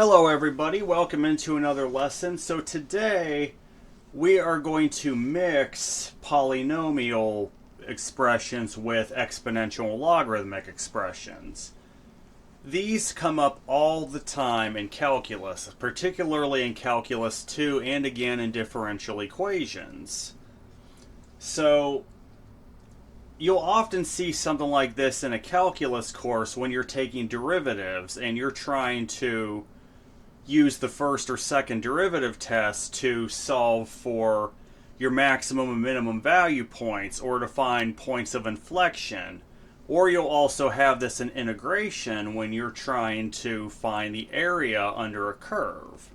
Hello everybody, welcome into another lesson. So today we are going to mix polynomial expressions with exponential and logarithmic expressions. These come up all the time in calculus, particularly in calculus 2 and again in differential equations. So you'll often see something like this in a calculus course when you're taking derivatives and you're trying to use the first or second derivative test to solve for your maximum and minimum value points or to find points of inflection. Or you'll also have this in integration when you're trying to find the area under a curve.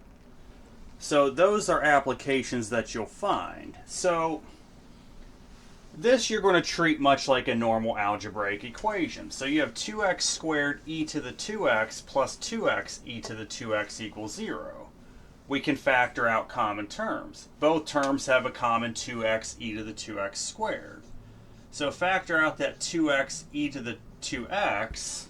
So those are applications that you'll find. So this you're going to treat much like a normal algebraic equation. So you have 2x squared e to the 2x plus 2x e to the 2x equals 0. We can factor out common terms. Both terms have a common 2x e to the 2x squared. So factor out that 2x e to the 2x,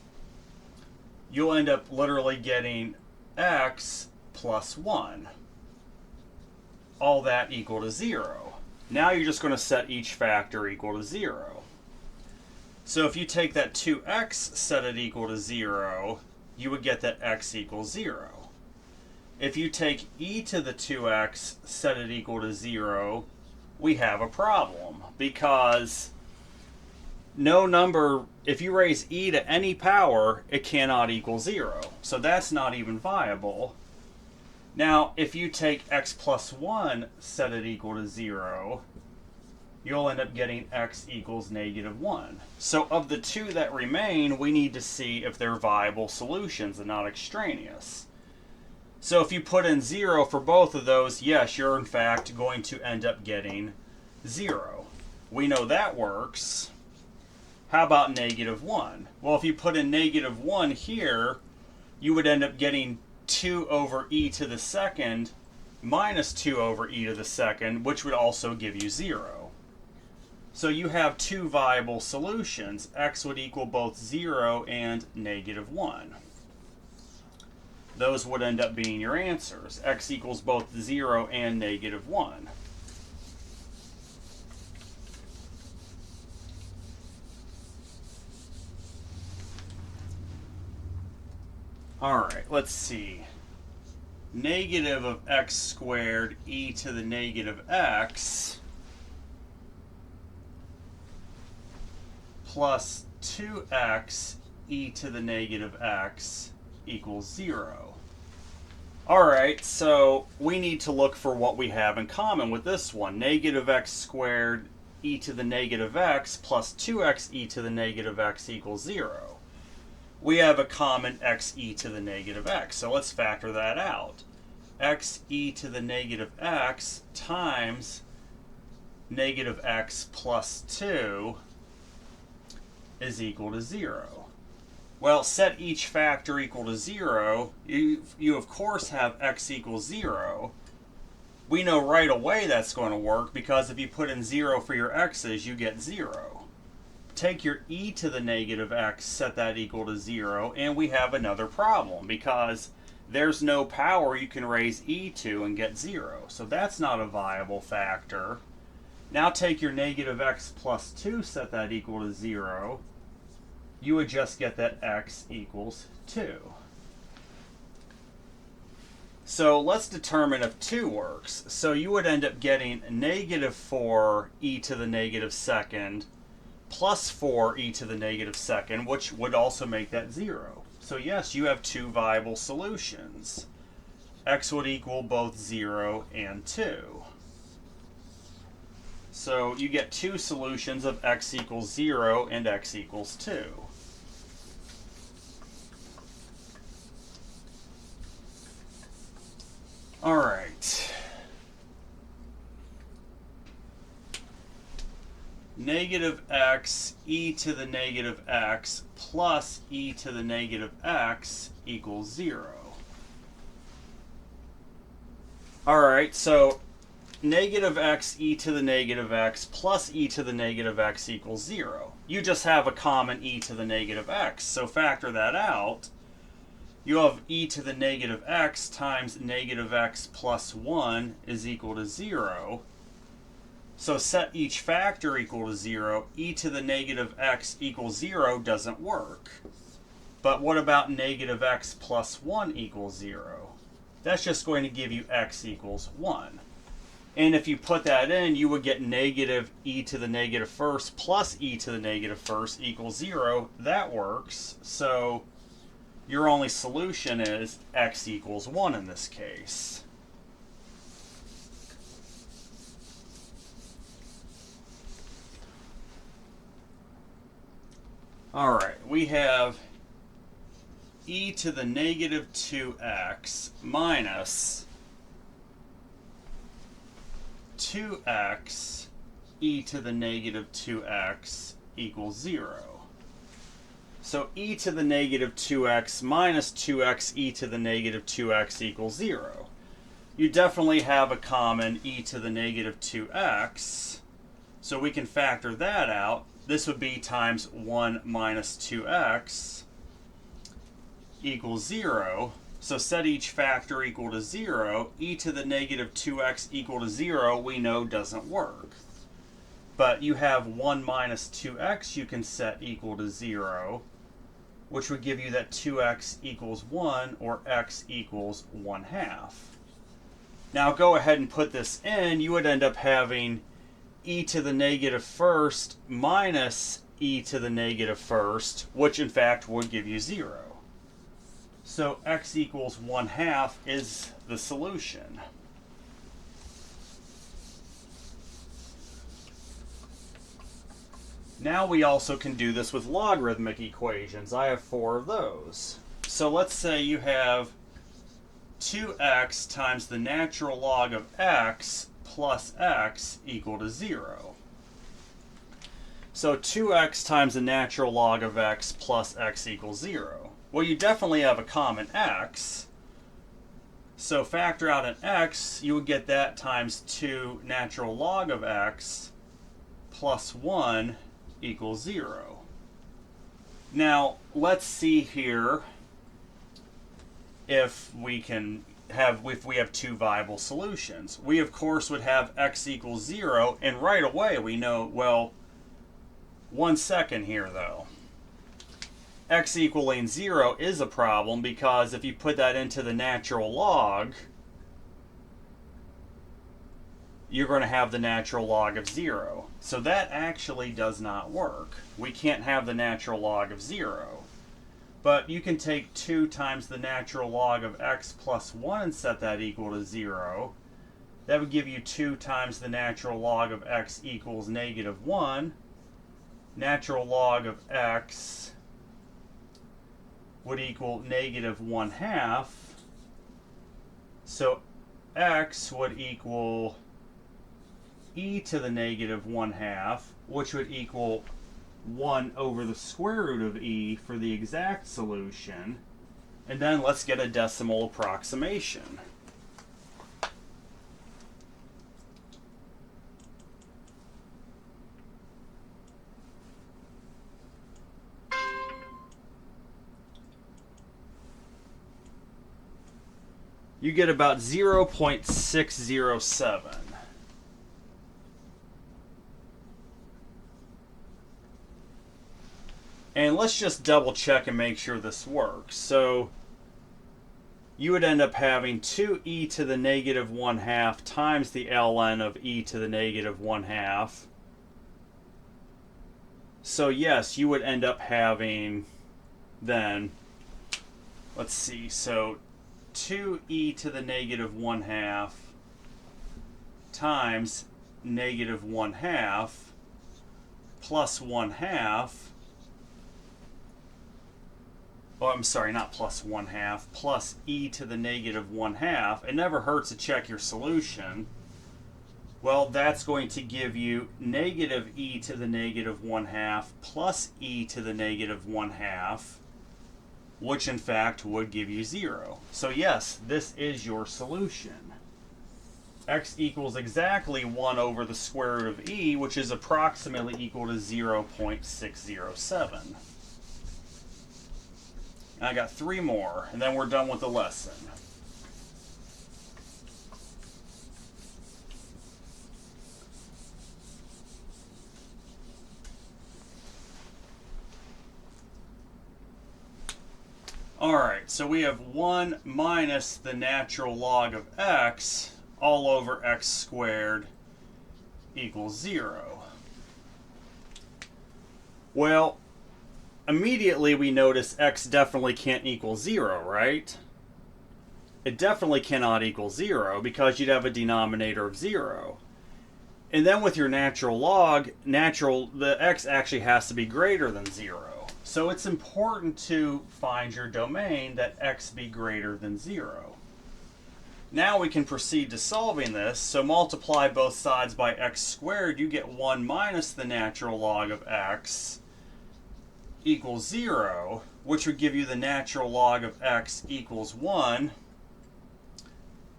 you'll end up literally getting x plus 1. All that equal to 0. Now you're just going to set each factor equal to 0. So if you take that 2x, set it equal to 0, you would get that x equals 0. If you take e to the 2x, set it equal to 0, we have a problem because no number, if you raise e to any power, it cannot equal 0. So that's not even viable. Now, if you take x plus 1, set it equal to 0, you'll end up getting x equals negative 1. So of the two that remain, we need to see if they're viable solutions and not extraneous. So if you put in 0 for both of those, yes, you're in fact going to end up getting 0. We know that works. How about negative 1? Well, if you put in negative 1 here, you would end up getting 2 over e to the second minus 2 over e to the second, which would also give you 0. So you have two viable solutions. X would equal both 0 and negative 1. Those would end up being your answers. X equals both 0 and negative 1. Alright, let's see. Negative of x squared e to the negative x plus 2x e to the negative x equals 0. Alright, so we need to look for what we have in common with this one. Negative x squared e to the negative x plus 2x e to the negative x equals 0. We have a common x e to the negative x. So let's factor that out. X e to the negative x times negative x plus 2 is equal to 0. Well, set each factor equal to 0. You of course have x equals 0. We know right away that's going to work because if you put in 0 for your x's, you get 0. Take your e to the negative x, set that equal to 0, and we have another problem because there's no power you can raise e to and get 0. So that's not a viable factor. Now take your negative x plus 2, set that equal to 0. You would just get that x equals 2. So let's determine if 2 works. So you would end up getting negative 4 e to the negative second plus 4 e to the negative second, which would also make that 0. So yes, you have two viable solutions. X would equal both 0 and 2. So you get two solutions of x equals 0 and x equals 2. All right. Negative x e to the negative x plus e to the negative x equals 0. Alright, so negative x e to the negative x plus e to the negative x equals 0. You just have a common e to the negative x, so factor that out. you have e to the negative x times negative x plus 1 is equal to 0. So set each factor equal to 0. E to the negative x equals 0 doesn't work. But what about negative x plus 1 equals 0? That's just going to give you x equals 1. And if you put that in, you would get negative e to the negative first plus e to the negative first equals 0. That works. So your only solution is x equals 1 in this case. All right, we have e to the negative 2x minus 2x e to the negative 2x equals 0. So e to the negative 2x minus 2x e to the negative 2x equals 0. You definitely have a common e to the negative 2x, so we can factor that out. This would be times 1 minus 2x equals 0. So set each factor equal to 0. E to the negative 2x equal to 0 we know doesn't work. But you have 1 minus 2x you can set equal to 0, which would give you that 2x equals 1, or x equals 1/2. Now go ahead and put this in. You would end up having e to the negative first minus e to the negative first, which in fact would give you 0. So x equals 1/2 is the solution. Now we also can do this with logarithmic equations. I have 4 of those. So let's say you have 2x times the natural log of x plus x equal to 0. So 2x times the natural log of x plus x equals 0. Well, you definitely have a common x. So factor out an x, you would get that times 2 natural log of x plus 1 equals 0. Now, let's see here if we have 2 viable solutions. We, of course, would have x equals 0, and right away we know, well, 1 second here, though. X equaling 0 is a problem, because if you put that into the natural log, you're going to have the natural log of 0. So that actually does not work. We can't have the natural log of 0. But you can take 2 times the natural log of x plus 1 and set that equal to 0. That would give you 2 times the natural log of x equals negative 1. Natural log of x would equal negative 1/2. So x would equal e to the negative 1/2, which would equal 1 over the square root of e for the exact solution. And then let's get a decimal approximation. You get about 0.607. And let's just double check and make sure this works. So you would end up having 2e to the negative 1/2 times the ln of e to the negative 1/2. So yes, you would end up having then, let's see, so 2e to the negative 1/2 times negative 1/2 plus 1/2. Oh, I'm sorry, not plus 1/2, plus e to the negative 1/2. It never hurts to check your solution. Well, that's going to give you negative e to the negative 1/2 plus e to the negative 1/2, which in fact would give you 0. So yes, this is your solution. X equals exactly 1 over the square root of e, which is approximately equal to 0.607. I got 3 more, and then we're done with the lesson. Alright, so we have 1 minus the natural log of x all over x squared equals 0. Well, immediately we notice x definitely can't equal 0, right? It definitely cannot equal 0 because you'd have a denominator of 0. And then with your natural log, the x actually has to be greater than 0. So it's important to find your domain that x be greater than 0. Now we can proceed to solving this. So multiply both sides by x squared, you get 1 minus the natural log of x equals 0, which would give you the natural log of x equals 1,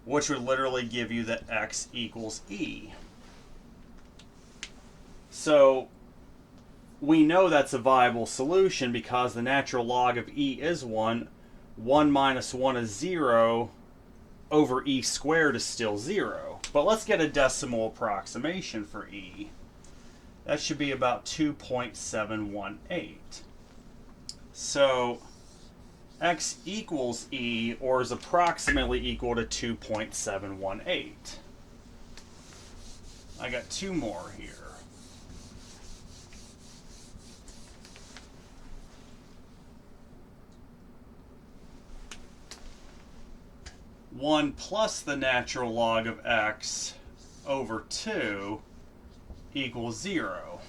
which would literally give you that x equals e. So we know that's a viable solution because the natural log of e is 1. 1 minus 1 is 0. Over e squared is still 0. But let's get a decimal approximation for e. That should be about 2.718. So x equals e, or is approximately equal to 2.718. I got 2 more here. One plus the natural log of x over 2 equals 0.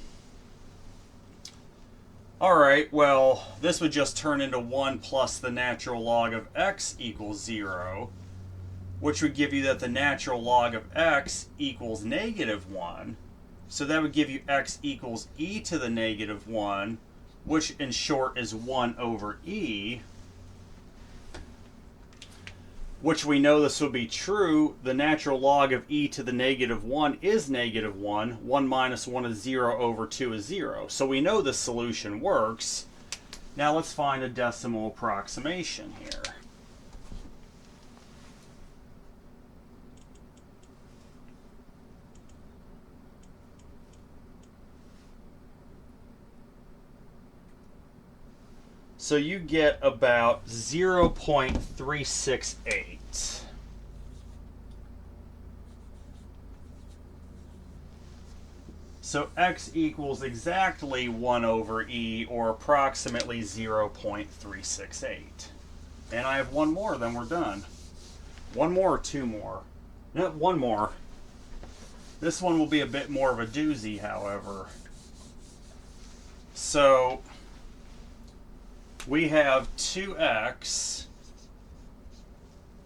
Alright, well, this would just turn into 1 plus the natural log of x equals 0, which would give you that the natural log of x equals negative 1. So that would give you x equals e to the negative 1, which in short is 1 over e. Which we know this will be true. The natural log of e to the negative 1 is negative 1. 1 minus 1 is 0 over 2 is 0. So we know this solution works. Now let's find a decimal approximation here. So you get about 0.368. So x equals exactly 1 over e, or approximately 0.368. And I have 1 more, then we're done. 1 more or 2 more? No, 1 more. This one will be a bit more of a doozy, however. So we have 2x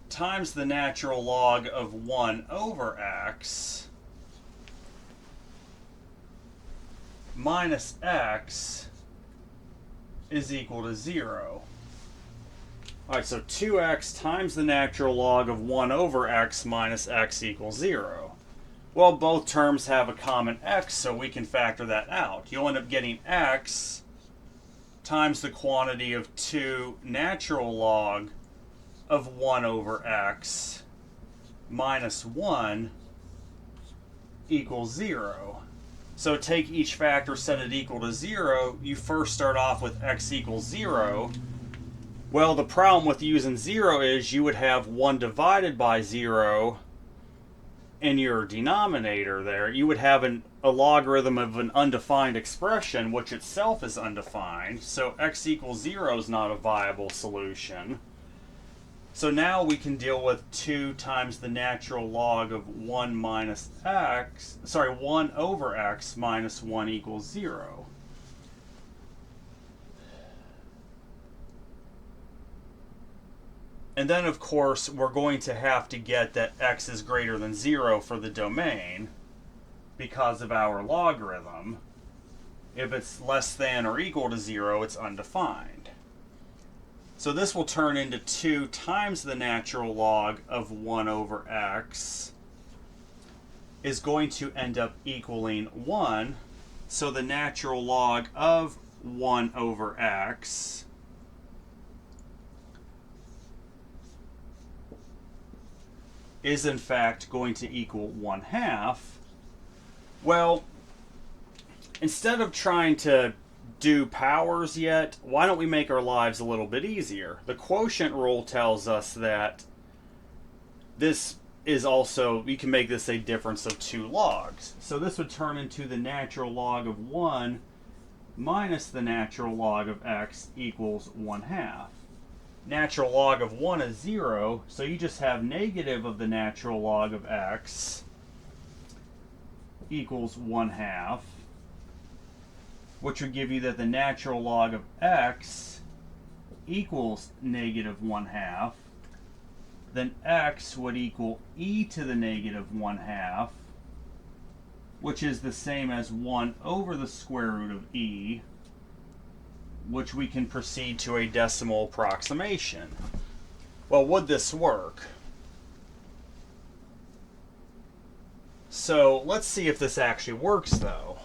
times the natural log of 1 over x minus x is equal to 0. Alright, so 2x times the natural log of 1 over x minus x equals 0. Well, both terms have a common x, so we can factor that out. You'll end up getting x times the quantity of 2 natural log of 1 over x minus 1 equals 0. So take each factor, set it equal to 0. You first start off with x equals 0. Well, the problem with using 0 is you would have 1 divided by 0 in your denominator there. You would have a logarithm of an undefined expression, which itself is undefined. So x equals 0 is not a viable solution. So now we can deal with 2 times the natural log of 1 minus x, 1 over x minus 1 equals 0. And then, of course, we're going to have to get that x is greater than 0 for the domain because of our logarithm. If it's less than or equal to 0, it's undefined. So this will turn into 2 times the natural log of 1 over x is going to end up equaling 1. So the natural log of 1 over x is in fact going to equal 1/2, well, instead of trying to do powers yet, why don't we make our lives a little bit easier? The quotient rule tells us that this is also, we can make this a difference of 2 logs. So this would turn into the natural log of 1 minus the natural log of x equals 1/2. Natural log of 1 is 0, so you just have negative of the natural log of x equals 1/2, which would give you that the natural log of x equals negative 1/2. Then x would equal e to the negative 1/2, which is the same as 1 over the square root of e, which we can proceed to a decimal approximation. Well, would this work? So let's see if this actually works, though.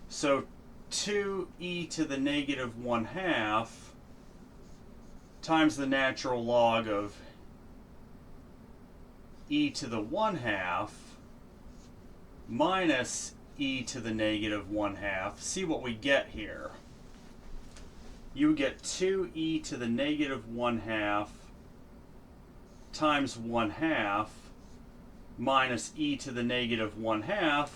So 2e to the negative 1/2 times the natural log of e to the 1/2 minus e to the negative 1/2. See what we get here. You would get 2e to the negative 1/2 times 1/2 minus e to the negative 1/2.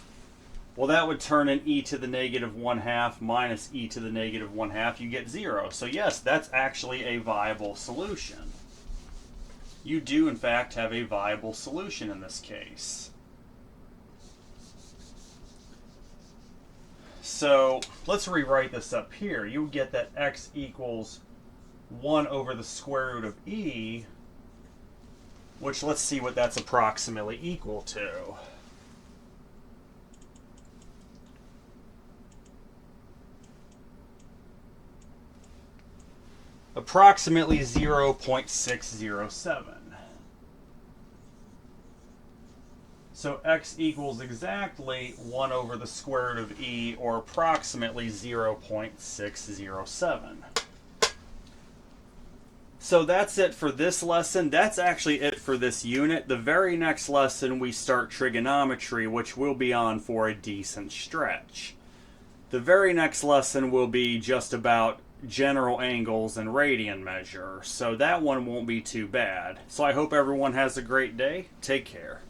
Well, that would turn in e to the negative 1/2 minus e to the negative 1/2. You get 0. So yes, that's actually a viable solution. You do, in fact, have a viable solution in this case. So let's rewrite this up here. You would get that x equals 1 over the square root of e, which let's see what that's approximately equal to. Approximately 0.607. So x equals exactly 1 over the square root of e, or approximately 0.607. So that's it for this lesson. That's actually it for this unit. The very next lesson we start trigonometry, which will be on for a decent stretch. The very next lesson will be just about general angles and radian measure, so that one won't be too bad. So I hope everyone has a great day. Take care.